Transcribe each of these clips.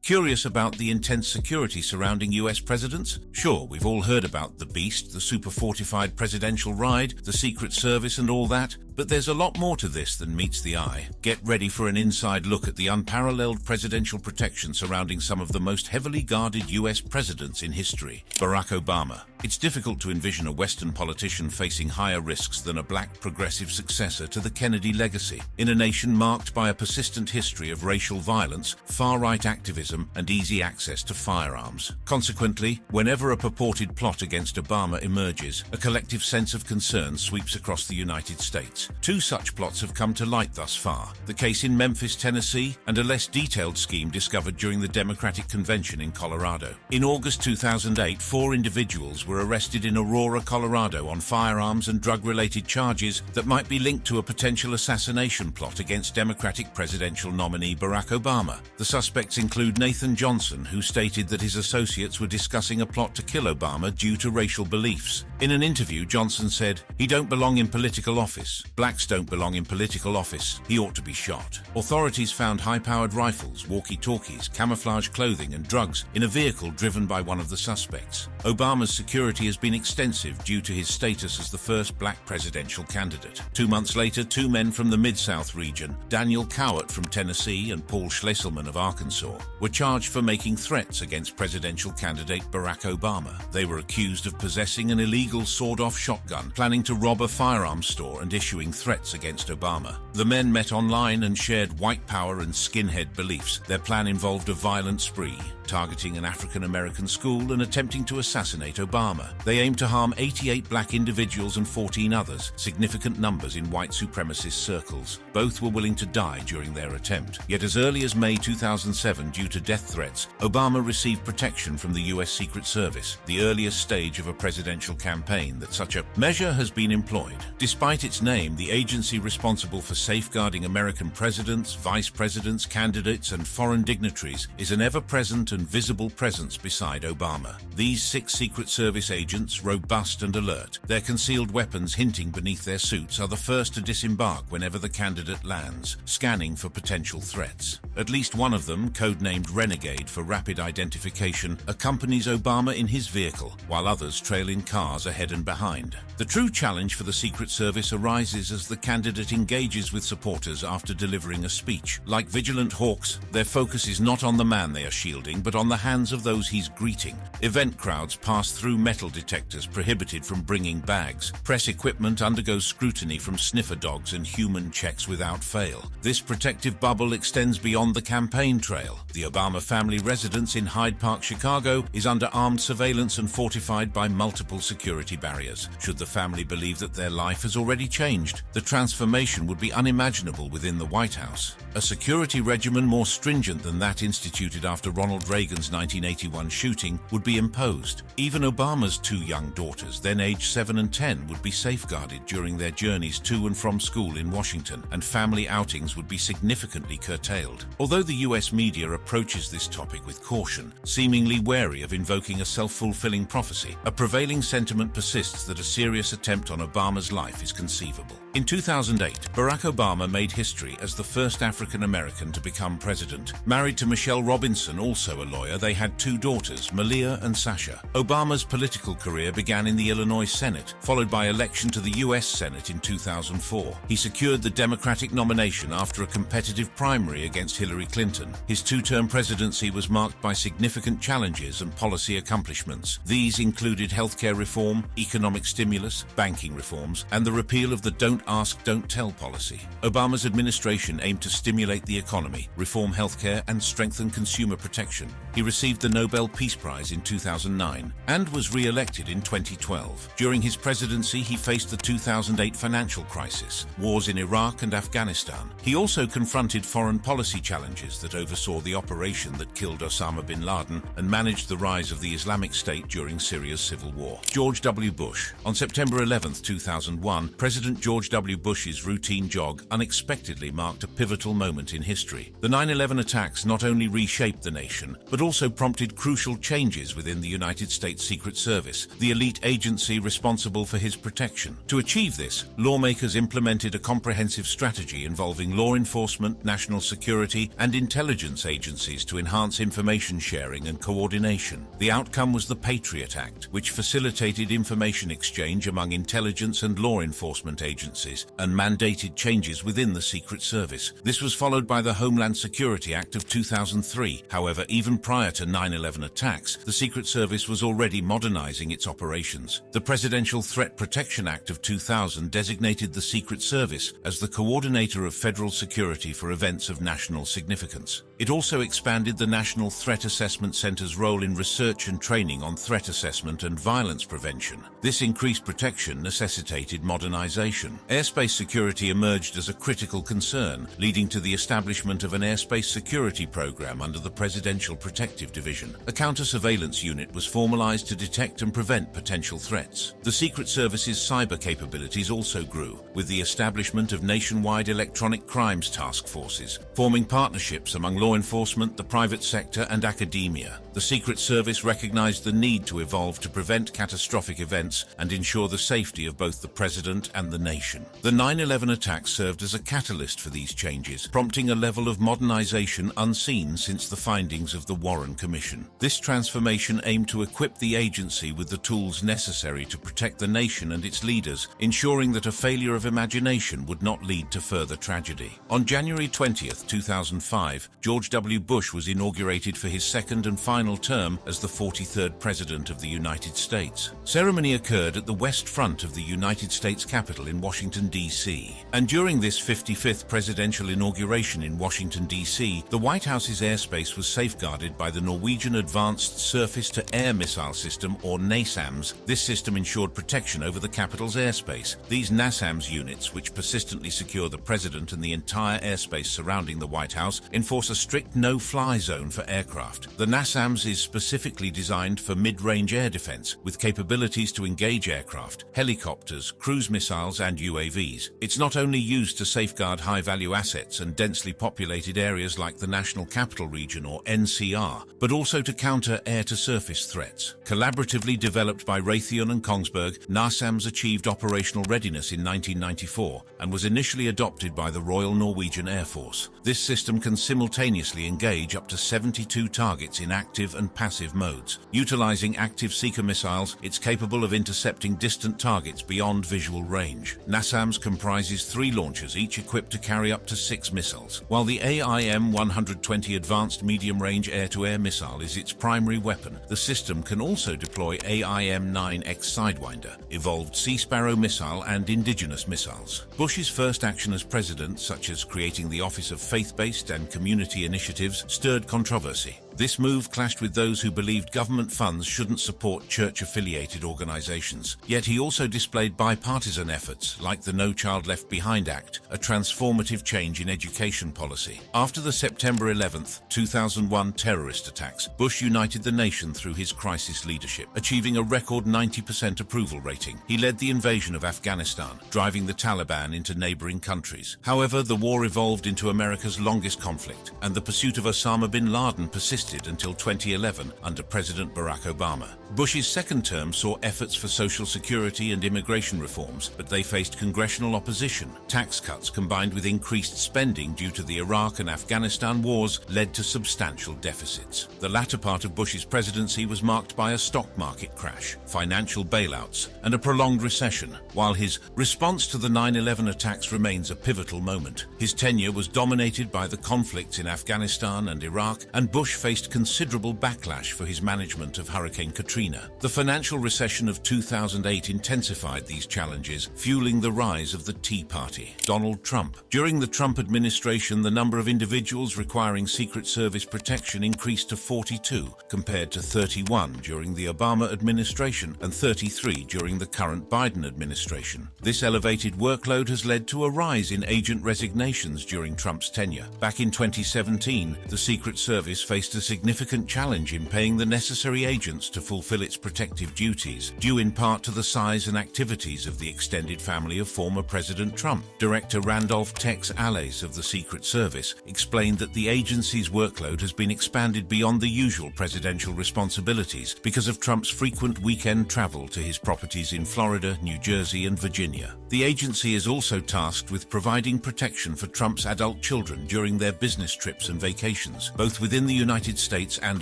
Curious about the intense security surrounding US presidents? Sure, we've all heard about the beast, the super-fortified presidential ride, the Secret Service and all that, but there's a lot more to this than meets the eye. Get ready for an inside look at the unparalleled presidential protection surrounding some of the most heavily guarded US presidents in history. Barack Obama. It's difficult to envision a Western politician facing higher risks than a black progressive successor to the Kennedy legacy. In a nation marked by a persistent history of racial violence, far-right activism, and easy access to firearms. Consequently, whenever a purported plot against Obama emerges, a collective sense of concern sweeps across the United States. Two such plots have come to light thus far: the case in Memphis, Tennessee, and a less detailed scheme discovered during the Democratic Convention in Colorado. In August 2008, 4 individuals were arrested in Aurora, Colorado on firearms and drug-related charges that might be linked to a potential assassination plot against Democratic presidential nominee Barack Obama. The suspects include Nathan Johnson, who stated that his associates were discussing a plot to kill Obama due to racial beliefs. In an interview, Johnson said, "He don't belong in political office. Blacks don't belong in political office. He ought to be shot." Authorities found high-powered rifles, walkie-talkies, camouflage clothing and drugs in a vehicle driven by one of the suspects. Obama's security has been extensive due to his status as the first black presidential candidate. 2 months later, 2 men from the Mid-South region, Daniel Cowart from Tennessee and Paul Schlesselman of Arkansas, were charged for making threats against presidential candidate Barack Obama. They were accused of possessing an illegal sawed-off shotgun, planning to rob a firearms store, and issuing threats against Obama. The men met online and shared white power and skinhead beliefs. Their plan involved a violent spree, targeting an African-American school and attempting to assassinate Obama. They aimed to harm 88 black individuals and 14 others, significant numbers in white supremacist circles. Both were willing to die during their attempt. Yet as early as May 2007, due to death threats, Obama received protection from the US Secret Service, the earliest stage of a presidential campaign that such a measure has been employed. Despite its name, the agency responsible for safeguarding American presidents, vice presidents, candidates, and foreign dignitaries is an ever-present and visible presence beside Obama. These 6 Secret Service agents, robust and alert, their concealed weapons hinting beneath their suits, are the first to disembark whenever the candidate lands, scanning for potential threats. At least one of them, codenamed Renegade for rapid identification, accompanies Obama in his vehicle, while others trail in cars ahead and behind. The true challenge for the Secret Service arises as the candidate engages with supporters after delivering a speech. Like vigilant hawks, their focus is not on the man they are shielding, but on the hands of those he's greeting. Event crowds pass through metal detectors prohibited from bringing bags. Press equipment undergoes scrutiny from sniffer dogs and human checks without fail. This protective bubble extends beyond the campaign trail. The Obama family residence in Hyde Park, Chicago, is under armed surveillance and fortified by multiple security barriers. Should the family believe that their life has already changed, the transformation would be unimaginable within the White House. A security regimen more stringent than that instituted after Ronald Reagan's 1981 shooting would be imposed. Even Obama's 2 young daughters, then aged 7 and 10, would be safeguarded during their journeys to and from school in Washington, and family outings would be significantly curtailed. Although the US media approaches this topic with caution, seemingly wary of invoking a self-fulfilling prophecy, a prevailing sentiment persists that a serious attempt on Obama's life is conceivable. In 2008, Barack Obama made history as the first African American to become president. Married to Michelle Robinson, also a lawyer, they had 2 daughters, Malia and Sasha. Obama's political career began in the Illinois Senate, followed by election to the US Senate in 2004. He secured the Democratic nomination after a competitive primary against Hillary Clinton. His 2-term presidency was marked by significant challenges and policy accomplishments. These included healthcare reform, economic stimulus, banking reforms, and the repeal of the Don't Ask, Don't Tell policy. Obama's administration aimed to stimulate the economy, reform healthcare, and strengthen consumer protection. He received the Nobel Peace Prize in 2009 and was re-elected in 2012. During his presidency, he faced the 2008 financial crisis, wars in Iraq and Afghanistan. He also confronted foreign policy challenges that oversaw the operation that killed Osama bin Laden and managed the rise of the Islamic State during Syria's civil war. George W. Bush. On September 11, 2001, President George W. Bush's routine jog unexpectedly marked a pivotal moment in history. The 9/11 attacks not only reshaped the nation, but also prompted crucial changes within the United States Secret Service, the elite agency responsible for his protection. To achieve this, lawmakers implemented a comprehensive strategy involving law enforcement, national security, and intelligence agencies to enhance information sharing and coordination. The outcome was the Patriot Act, which facilitated information exchange among intelligence and law enforcement agencies and mandated changes within the Secret Service. This was followed by the Homeland Security Act of 2003. However, even prior to 9/11 attacks, the Secret Service was already modernizing its operations. The Presidential Threat Protection Act of 2000 designated the Secret Service as the coordinator of federal security for events of national significance. It also expanded the National Threat Assessment Center's role in research and training on threat assessment and violence prevention. This increased protection necessitated modernization. Airspace security emerged as a critical concern, leading to the establishment of an airspace security program under the Presidential Protective Division. A counter-surveillance unit was formalized to detect and prevent potential threats. The Secret Service's cyber capabilities also grew, with the establishment of nationwide electronic crimes task forces, forming partnerships among law enforcement, the private sector, and academia. The Secret Service recognized the need to evolve to prevent catastrophic events and ensure the safety of both the president and the nation. The 9/11 attacks served as a catalyst for these changes, prompting a level of modernization unseen since the findings of the Warren Commission. This transformation aimed to equip the agency with the tools necessary to protect the nation and its leaders, ensuring that a failure of imagination would not lead to further tragedy. On January 20th, 2005, George W. Bush was inaugurated for his second and final term as the 43rd President of the United States. Ceremony occurred at the west front of the United States Capitol in Washington, D.C. And during this 55th presidential inauguration in Washington, D.C., the White House's airspace was safeguarded by the Norwegian Advanced Surface-to-Air Missile System, or NASAMS. This system ensured protection over the Capitol's airspace. These NASAMS units, which persistently secure the president and the entire airspace surrounding the White House, enforce a strict no-fly zone for aircraft. The NASAMS is specifically designed for mid-range air defense, with capabilities to engage aircraft, helicopters, cruise missiles, and UAVs. It's not only used to safeguard high-value assets and densely populated areas like the National Capital Region, or NCR, but also to counter air-to-surface threats. Collaboratively developed by Raytheon and Kongsberg, NASAMS achieved operational readiness in 1994 and was initially adopted by the Royal Norwegian Air Force. This system can simultaneously engage up to 72 targets in active and passive modes. Utilizing active seeker missiles, it's capable of intercepting distant targets beyond visual range. NASAMS comprises 3 launchers, each equipped to carry up to 6 missiles. While the AIM-120 Advanced Medium-Range Air-to-Air Missile is its primary weapon, the system can also deploy AIM-9X Sidewinder, evolved Sea Sparrow missile, and indigenous missiles. Bush's first action as president, such as creating the Office of Faith-Based and Community Initiatives, stirred controversy. This move clashed with those who believed government funds shouldn't support church-affiliated organizations. Yet he also displayed bipartisan efforts, like the No Child Left Behind Act, a transformative change in education policy. After the September 11, 2001 terrorist attacks, Bush united the nation through his crisis leadership, achieving a record 90% approval rating. He led the invasion of Afghanistan, driving the Taliban into neighboring countries. However, the war evolved into America's longest conflict, and the pursuit of Osama bin Laden persisted until 2011 under President Barack Obama. Bush's second term saw efforts for social security and immigration reforms, but they faced congressional opposition. Tax cuts combined with increased spending due to the Iraq and Afghanistan wars led to substantial deficits. The latter part of Bush's presidency was marked by a stock market crash, financial bailouts, and a prolonged recession. While his response to the 9/11 attacks remains a pivotal moment, his tenure was dominated by the conflicts in Afghanistan and Iraq, and Bush faced considerable backlash for his management of Hurricane Katrina. The financial recession of 2008 intensified these challenges, fueling the rise of the Tea Party. Donald Trump. During the Trump administration, the number of individuals requiring Secret Service protection increased to 42, compared to 31 during the Obama administration and 33 during the current Biden administration. This elevated workload has led to a rise in agent resignations during Trump's tenure. Back in 2017, the Secret Service faced a significant challenge in paying the necessary agents to fulfill its protective duties, due in part to the size and activities of the extended family of former President Trump. Director Randolph Tex Alles of the Secret Service explained that the agency's workload has been expanded beyond the usual presidential responsibilities because of Trump's frequent weekend travel to his properties in Florida, New Jersey, and Virginia. The agency is also tasked with providing protection for Trump's adult children during their business trips and vacations, both within the United States and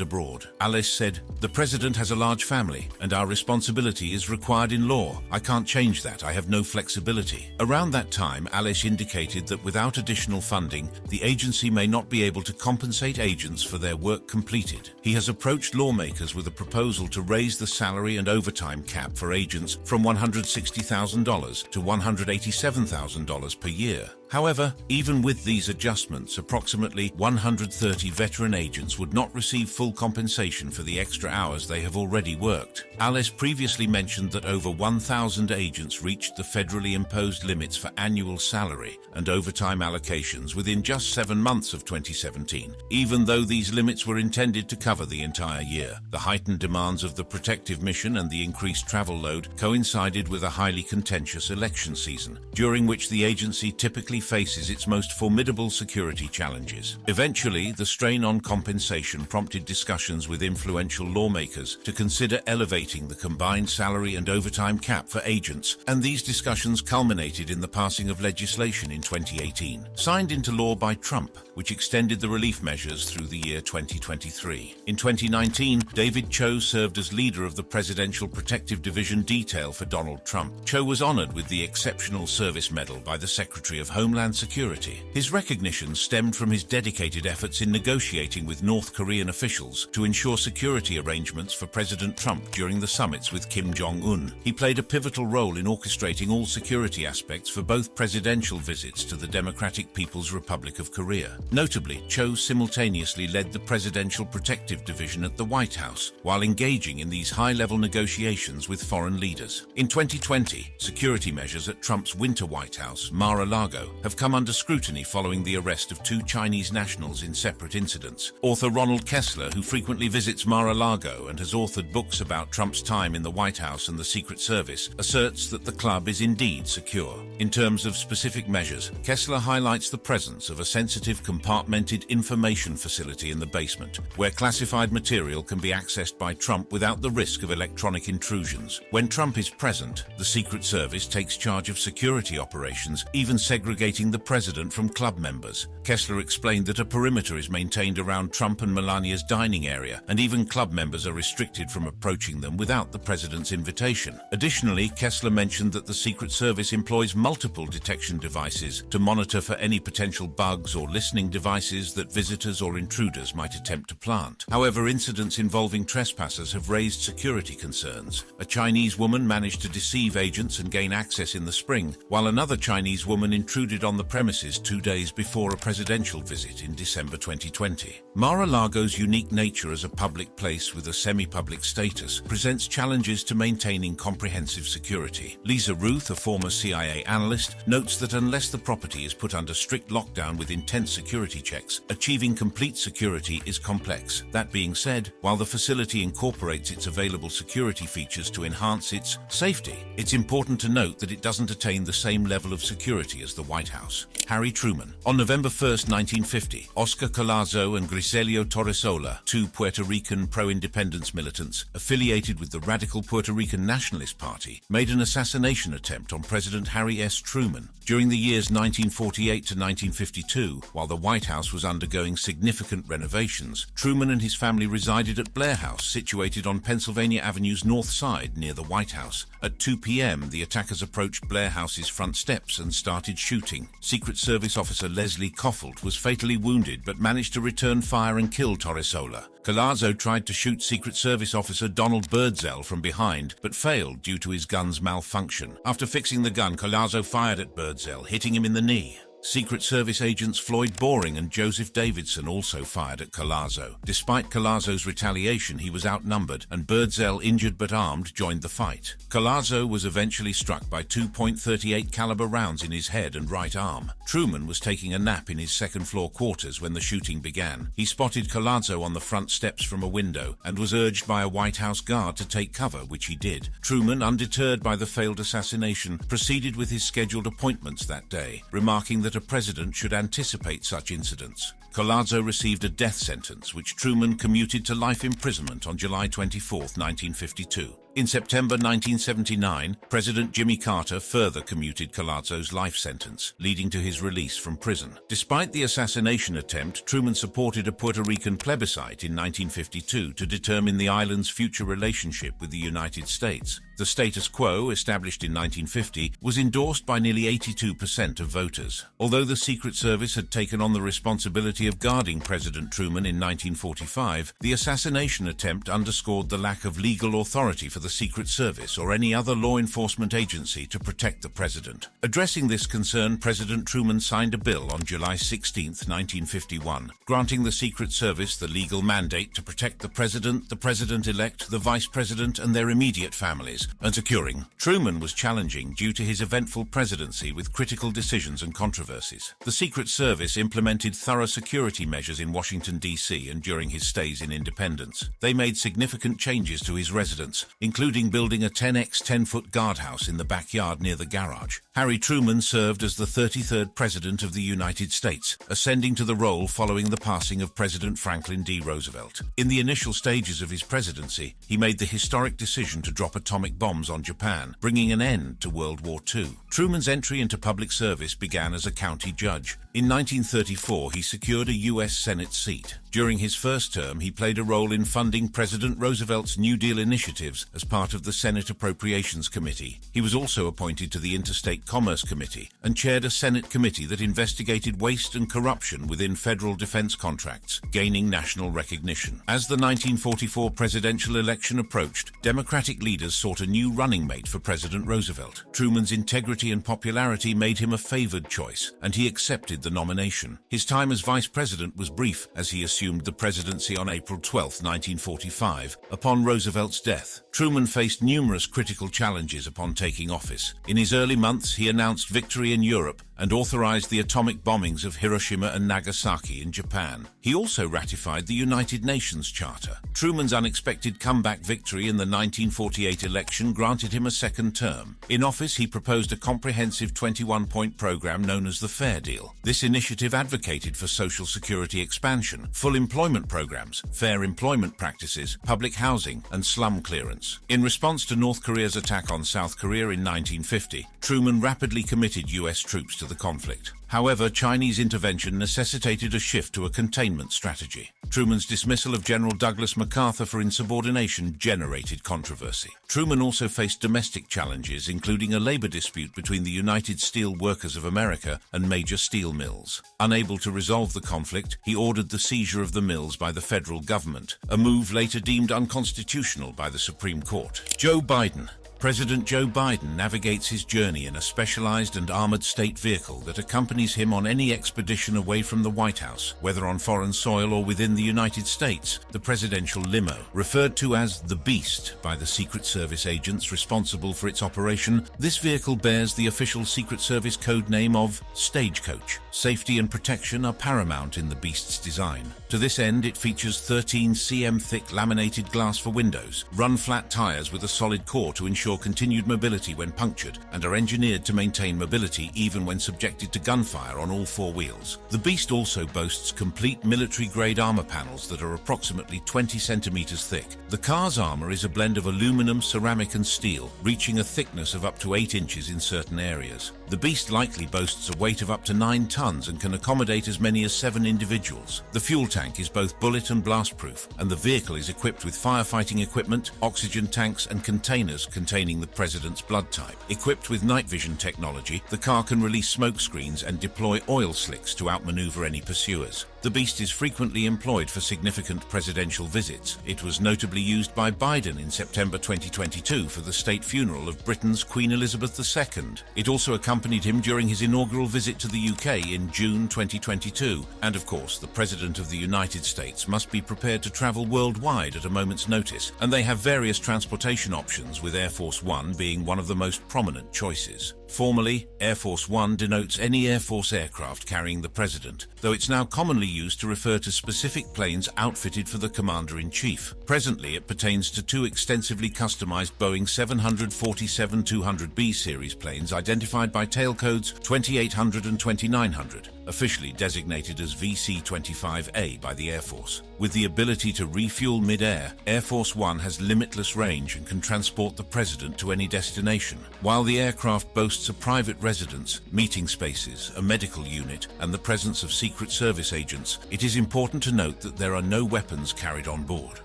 abroad. Alles said, "The president has a large family, and our responsibility is required in law. I can't change that. I have no flexibility." Around that time, Alles indicated that without additional funding, the agency may not be able to compensate agents for their work completed. He has approached lawmakers with a proposal to raise the salary and overtime cap for agents from $160,000 to $187,000 per year. However, even with these adjustments, approximately 130 veteran agents would not receive full compensation for the extra hours they have already worked. Alles previously mentioned that over 1,000 agents reached the federally imposed limits for annual salary and overtime allocations within just 7 months of 2017, even though these limits were intended to cover the entire year. The heightened demands of the protective mission and the increased travel load coincided with a highly contentious election season, during which the agency typically faces its most formidable security challenges. Eventually, the strain on compensation prompted discussions with influential lawmakers to consider elevating the combined salary and overtime cap for agents, and these discussions culminated in the passing of legislation in 2018, signed into law by Trump, which extended the relief measures through the year 2023. In 2019, David Cho served as leader of the Presidential Protective Division detail for Donald Trump. Cho was honored with the Exceptional Service Medal by the Secretary of Homeland Security. His recognition stemmed from his dedicated efforts in negotiating with North Korean officials to ensure security arrangements for President Trump during the summits with Kim Jong-un. He played a pivotal role in orchestrating all security aspects for both presidential visits to the Democratic People's Republic of Korea. Notably, Cho simultaneously led the Presidential Protective Division at the White House, while engaging in these high-level negotiations with foreign leaders. In 2020, security measures at Trump's winter White House, Mar-a-Lago, have come under scrutiny following the arrest of 2 Chinese nationals in separate incidents. Author Ronald Kessler, who frequently visits Mar-a-Lago and has authored books about Trump's time in the White House and the Secret Service, asserts that the club is indeed secure. In terms of specific measures, Kessler highlights the presence of a sensitive compartmented information facility in the basement, where classified material can be accessed by Trump without the risk of electronic intrusions. When Trump is present, the Secret Service takes charge of security operations, even segregating the president from club members. Kessler explained that a perimeter is maintained around Trump and Melania's dining area, and even club members are restricted from approaching them without the president's invitation. Additionally, Kessler mentioned that the Secret Service employs multiple detection devices to monitor for any potential bugs or listening devices that visitors or intruders might attempt to plant. However, incidents involving trespassers have raised security concerns. A Chinese woman managed to deceive agents and gain access in the spring, while another Chinese woman intruded on the premises 2 days before a presidential visit in December 2020. Mar-a-Lago's unique nature as a public place with a semi-public status presents challenges to maintaining comprehensive security. Lisa Ruth, a former CIA analyst, notes that unless the property is put under strict lockdown with intense security checks, achieving complete security is complex. That being said, while the facility incorporates its available security features to enhance its safety, it's important to note that it doesn't attain the same level of security as the White House. Harry Truman. On November 1, 1950, Oscar Collazo and Griselio Torresola, 2 Puerto Rican pro-independence militants affiliated with the radical Puerto Rican Nationalist Party, made an assassination attempt on President Harry S. Truman. During the years 1948 to 1952, while the White House was undergoing significant renovations, Truman and his family resided at Blair House, situated on Pennsylvania Avenue's north side near the White House. At 2 p.m., the attackers approached Blair House's front steps and started shooting. Secret Service officer Leslie Koffelt was fatally wounded but managed to return fire and kill Torresola. Collazo tried to shoot Secret Service officer Donald Birdsell from behind, but failed due to his gun's malfunction. After fixing the gun, Collazo fired at Birdsell, hitting him in the knee. Secret Service agents Floyd Boring and Joseph Davidson also fired at Collazo. Despite Collazo's retaliation, he was outnumbered, and Birdsell, injured but armed, joined the fight. Collazo was eventually struck by 2.38 caliber rounds in his head and right arm. Truman was taking a nap in his second-floor quarters when the shooting began. He spotted Collazo on the front steps from a window and was urged by a White House guard to take cover, which he did. Truman, undeterred by the failed assassination, proceeded with his scheduled appointments that day, remarking that a president should anticipate such incidents. Collazo received a death sentence, which Truman commuted to life imprisonment on July 24, 1952. In September 1979, President Jimmy Carter further commuted Collazo's life sentence, leading to his release from prison. Despite the assassination attempt, Truman supported a Puerto Rican plebiscite in 1952 to determine the island's future relationship with the United States. The status quo, established in 1950, was endorsed by nearly 82% of voters. Although the Secret Service had taken on the responsibility of guarding President Truman in 1945, the assassination attempt underscored the lack of legal authority for the Secret Service or any other law enforcement agency to protect the president. Addressing this concern, President Truman signed a bill on July 16, 1951, granting the Secret Service the legal mandate to protect the president-elect, the vice president, and their immediate families, and securing. Truman was challenging due to his eventful presidency with critical decisions and controversies. The Secret Service implemented thorough security measures in Washington, D.C. and during his stays in Independence. They made significant changes to his residence, including building a 10x 10-foot guardhouse in the backyard near the garage. Harry Truman served as the 33rd President of the United States, ascending to the role following the passing of President Franklin D. Roosevelt. In the initial stages of his presidency, he made the historic decision to drop atomic bombs on Japan, bringing an end to World War II. Truman's entry into public service began as a county judge. In 1934, he secured a U.S. Senate seat. During his first term, he played a role in funding President Roosevelt's New Deal initiatives as part of the Senate Appropriations Committee. He was also appointed to the Interstate Commerce Committee and chaired a Senate committee that investigated waste and corruption within federal defense contracts, gaining national recognition. As the 1944 presidential election approached, Democratic leaders sought a new running mate for President Roosevelt. Truman's integrity and popularity made him a favored choice, and he accepted the nomination. His time as vice president was brief, as he assumed the presidency on April 12, 1945, upon Roosevelt's death. Truman faced numerous critical challenges upon taking office. In his early months, he announced victory in Europe and authorized the atomic bombings of Hiroshima and Nagasaki in Japan. He also ratified the United Nations Charter. Truman's unexpected comeback victory in the 1948 election granted him a second term. In office, he proposed a comprehensive 21-point program known as the Fair Deal. This initiative advocated for Social Security expansion, full employment programs, fair employment practices, public housing, and slum clearance. In response to North Korea's attack on South Korea in 1950, Truman rapidly committed U.S. troops to the conflict. However, Chinese intervention necessitated a shift to a containment strategy. Truman's dismissal of General Douglas MacArthur for insubordination generated controversy. Truman also faced domestic challenges, including a labor dispute between the United Steel Workers of America and major steel mills. Unable to resolve the conflict, he ordered the seizure of the mills by the federal government, a move later deemed unconstitutional by the Supreme Court. Joe Biden. President Joe Biden navigates his journey in a specialized and armored state vehicle that accompanies him on any expedition away from the White House, whether on foreign soil or within the United States. The presidential limo, referred to as the Beast by the Secret Service agents responsible for its operation, this vehicle bears the official Secret Service code name of Stagecoach. Safety and protection are paramount in the Beast's design. To this end, it features 13 cm thick laminated glass for windows, run-flat tires with a solid core to ensure continued mobility when punctured, and are engineered to maintain mobility even when subjected to gunfire on all four wheels. The Beast also boasts complete military-grade armor panels that are approximately 20 centimeters thick. The car's armor is a blend of aluminum, ceramic, and steel, reaching a thickness of up to 8 inches in certain areas. The Beast likely boasts a weight of up to 9 tons and can accommodate as many as 7 individuals. The fuel tank is both bullet and blast-proof, and the vehicle is equipped with firefighting equipment, oxygen tanks, and containers containing the president's blood type. Equipped with night vision technology, the car can release smoke screens and deploy oil slicks to outmaneuver any pursuers. The Beast is frequently employed for significant presidential visits. It was notably used by Biden in September 2022 for the state funeral of Britain's Queen Elizabeth II. It also accompanied accompanied him during his inaugural visit to the UK in June 2022. And of course, the President of the United States must be prepared to travel worldwide at a moment's notice, and they have various transportation options, with Air Force One being one of the most prominent choices. Formally, Air Force One denotes any Air Force aircraft carrying the President, though it's now commonly used to refer to specific planes outfitted for the Commander-in-Chief. Presently, it pertains to two extensively customized Boeing 747-200B series planes identified by tail codes 2800 and 2900, officially designated as VC-25A by the Air Force. With the ability to refuel mid-air, Air Force One has limitless range and can transport the President to any destination. While the aircraft boasts a private residence, meeting spaces, a medical unit, and the presence of Secret Service agents, it is important to note that there are no weapons carried on board.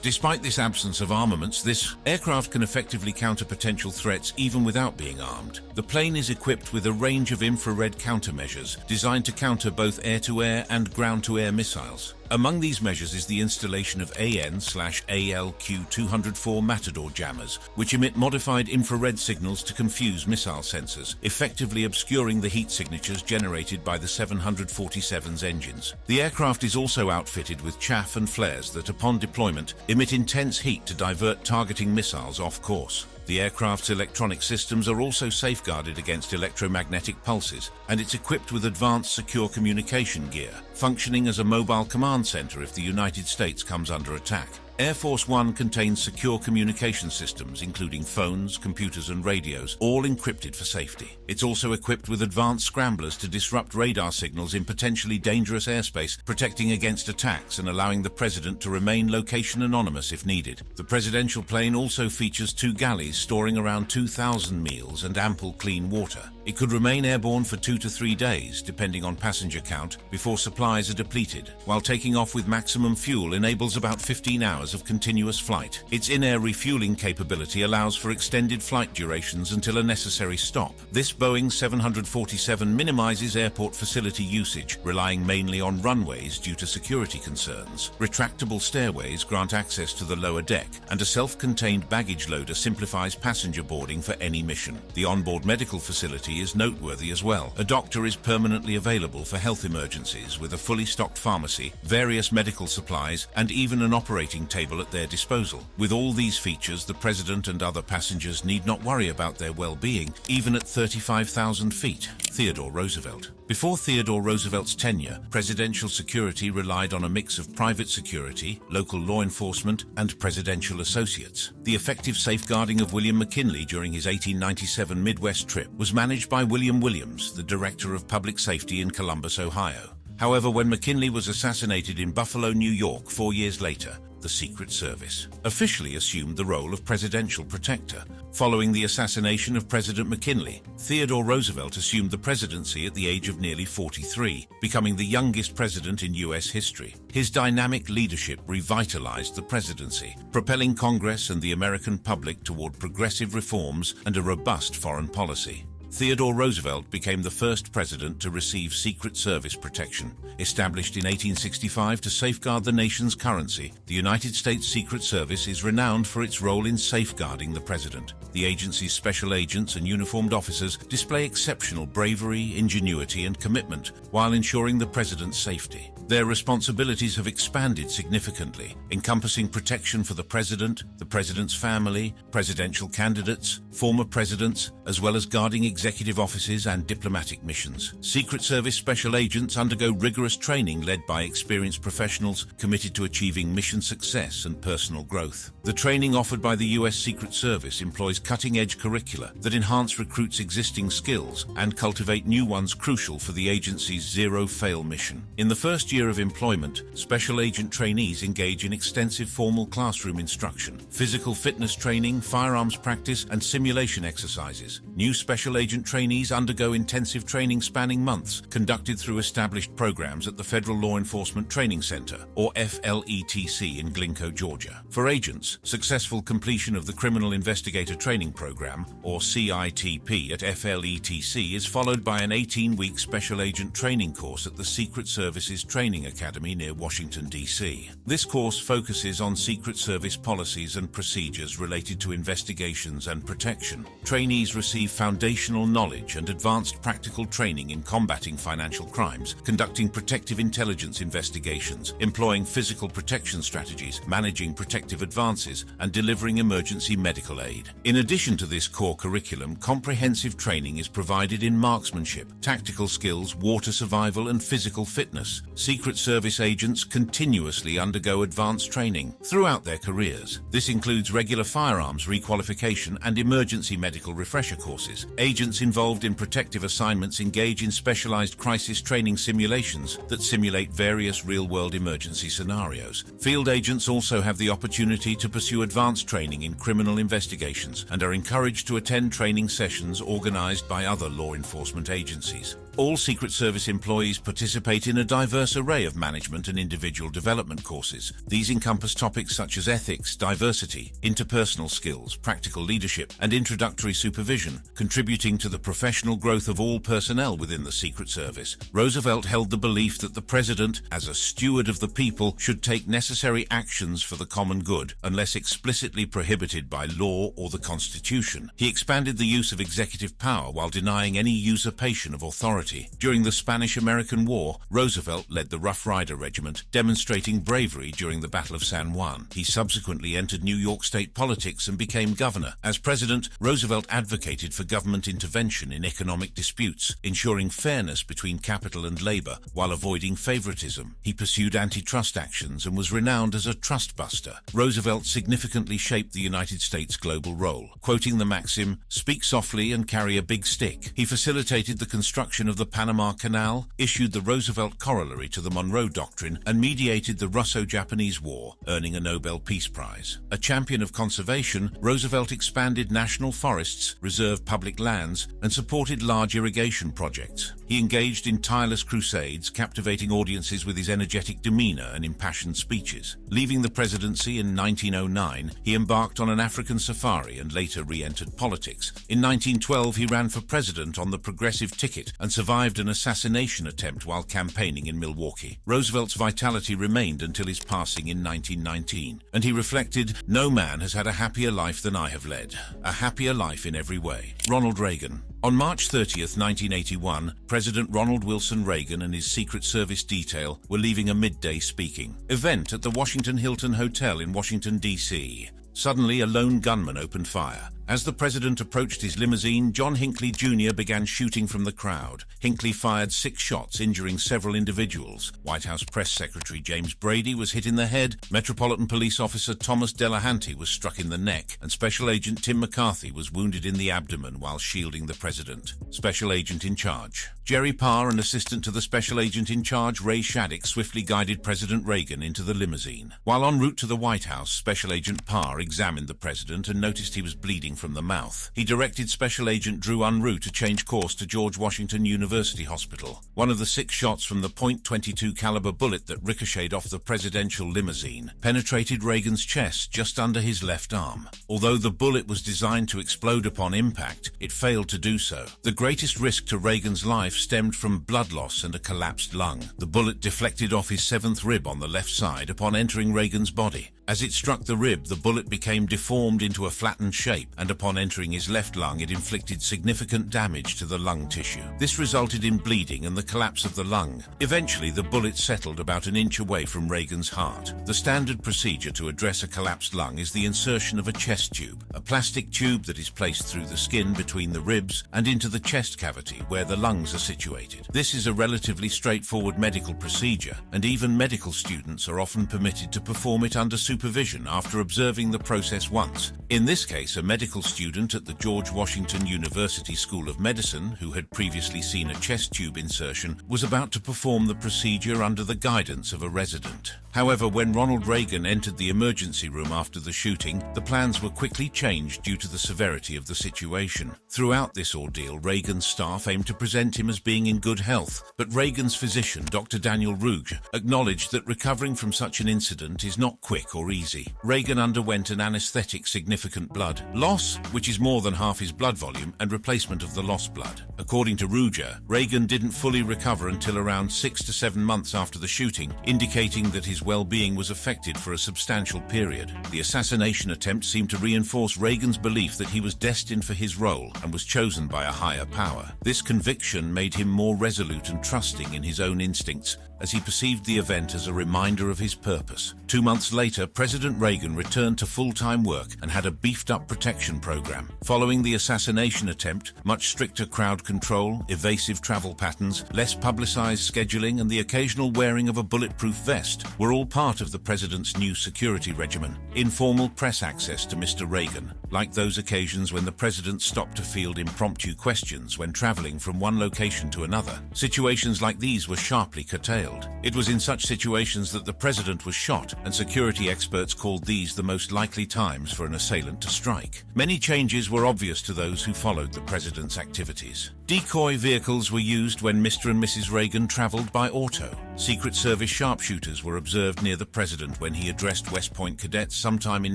Despite this absence of armaments, this aircraft can effectively counter potential threats even without being armed. The plane is equipped with a range of infrared countermeasures designed to counter both air-to-air and ground-to-air missiles. Among these measures is the installation of AN/ALQ-204 Matador jammers, which emit modified infrared signals to confuse missile sensors, effectively obscuring the heat signatures generated by the 747's engines. The aircraft is also outfitted with chaff and flares that, upon deployment, emit intense heat to divert targeting missiles off course. The aircraft's electronic systems are also safeguarded against electromagnetic pulses, and it's equipped with advanced secure communication gear, functioning as a mobile command center if the United States comes under attack. Air Force One contains secure communication systems, including phones, computers, and radios, all encrypted for safety. It's also equipped with advanced scramblers to disrupt radar signals in potentially dangerous airspace, protecting against attacks and allowing the President to remain location anonymous if needed. The presidential plane also features two galleys storing around 2,000 meals and ample clean water. It could remain airborne for 2 to 3 days, depending on passenger count, before supplies are depleted, while taking off with maximum fuel enables about 15 hours of continuous flight. Its in-air refueling capability allows for extended flight durations until a necessary stop. This Boeing 747 minimizes airport facility usage, relying mainly on runways due to security concerns. Retractable stairways grant access to the lower deck, and a self-contained baggage loader simplifies passenger boarding for any mission. The onboard medical facility is noteworthy as well. A doctor is permanently available for health emergencies, with a fully stocked pharmacy, various medical supplies, and even an operating table at their disposal. With all these features, the President and other passengers need not worry about their well-being, even at 35,000 feet. Theodore Roosevelt. Before Theodore Roosevelt's tenure, presidential security relied on a mix of private security, local law enforcement, and presidential associates. The effective safeguarding of William McKinley during his 1897 Midwest trip was managed by William Williams, the Director of Public Safety in Columbus, Ohio. However, when McKinley was assassinated in Buffalo, New York 4 years later, the Secret Service officially assumed the role of presidential protector. Following the assassination of President McKinley, Theodore Roosevelt assumed the presidency at the age of nearly 43, becoming the youngest president in U.S. history. His dynamic leadership revitalized the presidency, propelling Congress and the American public toward progressive reforms and a robust foreign policy. Theodore Roosevelt became the first president to receive Secret Service protection. Established in 1865 to safeguard the nation's currency, the United States Secret Service is renowned for its role in safeguarding the president. The agency's special agents and uniformed officers display exceptional bravery, ingenuity, and commitment while ensuring the president's safety. Their responsibilities have expanded significantly, encompassing protection for the president's family, presidential candidates, former presidents, as well as guarding executive offices and diplomatic missions. Secret Service special agents undergo rigorous training led by experienced professionals committed to achieving mission success and personal growth. The training offered by the U.S. Secret Service employs cutting-edge curricula that enhance recruits' existing skills and cultivate new ones crucial for the agency's zero-fail mission. In the first year of employment, special agent trainees engage in extensive formal classroom instruction, physical fitness training, firearms practice, and simulation exercises. New special agent trainees undergo intensive training spanning months, conducted through established programs at the Federal Law Enforcement Training Center, or FLETC, in Glencoe, Georgia. For agents, successful completion of the Criminal Investigator Training Program, or CITP, at FLETC is followed by an 18-week special agent training course at the Secret Service's training Training Academy near Washington, D.C. This course focuses on Secret Service policies and procedures related to investigations and protection. Trainees receive foundational knowledge and advanced practical training in combating financial crimes, conducting protective intelligence investigations, employing physical protection strategies, managing protective advances, and delivering emergency medical aid. In addition to this core curriculum, comprehensive training is provided in marksmanship, tactical skills, water survival, and physical fitness. Secret Service agents continuously undergo advanced training throughout their careers. This includes regular firearms requalification and emergency medical refresher courses. Agents involved in protective assignments engage in specialized crisis training simulations that simulate various real-world emergency scenarios. Field agents also have the opportunity to pursue advanced training in criminal investigations and are encouraged to attend training sessions organized by other law enforcement agencies. All Secret Service employees participate in a diverse array of management and individual development courses. These encompass topics such as ethics, diversity, interpersonal skills, practical leadership, and introductory supervision, contributing to the professional growth of all personnel within the Secret Service. Roosevelt held the belief that the President, as a steward of the people, should take necessary actions for the common good, unless explicitly prohibited by law or the Constitution. He expanded the use of executive power while denying any usurpation of authority. During the Spanish-American War, Roosevelt led the Rough Rider Regiment, demonstrating bravery during the Battle of San Juan. He subsequently entered New York state politics and became governor. As president, Roosevelt advocated for government intervention in economic disputes, ensuring fairness between capital and labor while avoiding favoritism. He pursued antitrust actions and was renowned as a trust buster. Roosevelt significantly shaped the United States' global role. Quoting the maxim, "Speak softly and carry a big stick," he facilitated the construction of the Panama Canal, issued the Roosevelt Corollary to the Monroe Doctrine, and mediated the Russo-Japanese War, earning a Nobel Peace Prize. A champion of conservation, Roosevelt expanded national forests, reserved public lands, and supported large irrigation projects. He engaged in tireless crusades, captivating audiences with his energetic demeanor and impassioned speeches. Leaving the presidency in 1909, he embarked on an African safari and later re-entered politics. In 1912, he ran for president on the Progressive ticket and survived an assassination attempt while campaigning in Milwaukee. Roosevelt's vitality remained until his passing in 1919, and he reflected, "No man has had a happier life than I have led. A happier life in every way." Ronald Reagan. On March 30, 1981, President Ronald Wilson Reagan and his Secret Service detail were leaving a midday speaking event at the Washington Hilton Hotel in Washington, D.C. Suddenly, a lone gunman opened fire. As the president approached his limousine, John Hinckley Jr. began shooting from the crowd. Hinckley fired 6 shots, injuring several individuals. White House Press Secretary James Brady was hit in the head, Metropolitan Police Officer Thomas Delahanty was struck in the neck, and Special Agent Tim McCarthy was wounded in the abdomen while shielding the president. Special Agent in Charge. Jerry Parr, an assistant to the Special Agent in Charge, Ray Shattuck, swiftly guided President Reagan into the limousine. While en route to the White House, Special Agent Parr examined the president and noticed he was bleeding from the mouth. He directed Special Agent Drew Unruh to change course to George Washington University Hospital. One of the 6 shots from the .22 caliber bullet that ricocheted off the presidential limousine penetrated Reagan's chest just under his left arm. Although the bullet was designed to explode upon impact, it failed to do so. The greatest risk to Reagan's life stemmed from blood loss and a collapsed lung. The bullet deflected off his 7th rib on the left side upon entering Reagan's body. As it struck the rib, the bullet became deformed into a flattened shape, and upon entering his left lung, it inflicted significant damage to the lung tissue. This resulted in bleeding and the collapse of the lung. Eventually, the bullet settled about an inch away from Reagan's heart. The standard procedure to address a collapsed lung is the insertion of a chest tube, a plastic tube that is placed through the skin between the ribs and into the chest cavity where the lungs are situated. This is a relatively straightforward medical procedure, and even medical students are often permitted to perform it under supervision after observing the process once. In this case, a medical student at the George Washington University School of Medicine, who had previously seen a chest tube insertion, was about to perform the procedure under the guidance of a resident. However, when Ronald Reagan entered the emergency room after the shooting, the plans were quickly changed due to the severity of the situation. Throughout this ordeal, Reagan's staff aimed to present him as being in good health, but Reagan's physician, Dr. Daniel Ruge, acknowledged that recovering from such an incident is not quick or easy. Reagan underwent an anesthetic significant significant blood loss, which is more than half his blood volume, and replacement of the lost blood. According to Ruger, Reagan didn't fully recover until around 6 to 7 months after the shooting, indicating that his well-being was affected for a substantial period. The assassination attempt seemed to reinforce Reagan's belief that he was destined for his role and was chosen by a higher power. This conviction made him more resolute and trusting in his own instincts, as he perceived the event as a reminder of his purpose. 2 months later, President Reagan returned to full-time work and had a beefed-up protection program. Following the assassination attempt, much stricter crowd control, evasive travel patterns, less publicized scheduling, and the occasional wearing of a bulletproof vest were all part of the president's new security regimen. Informal press access to Mr. Reagan, like those occasions when the president stopped to field impromptu questions when traveling from one location to another. Situations like these were sharply curtailed. It was in such situations that the president was shot, and security experts called these the most likely times for an assailant to strike. Many changes were obvious to those who followed the president's activities. Decoy vehicles were used when Mr. and Mrs. Reagan traveled by auto. Secret Service sharpshooters were observed near the president when he addressed West Point cadets sometime in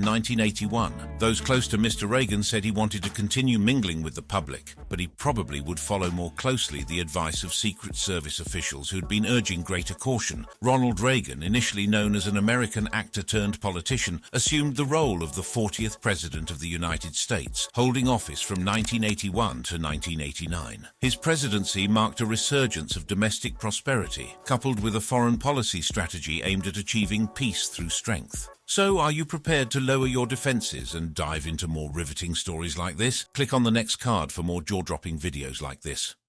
1981. Those close to Mr. Reagan said he wanted to continue mingling with the public, but he probably would follow more closely the advice of Secret Service officials who'd been urging greater caution. Ronald Reagan, initially known as an American actor turned politician, assumed the role of the 40th President of the United States, holding office from 1981 to 1989. His presidency marked a resurgence of domestic prosperity, coupled with a foreign policy strategy aimed at achieving peace through strength. So, are you prepared to lower your defenses and dive into more riveting stories like this? Click on the next card for more jaw-dropping videos like this.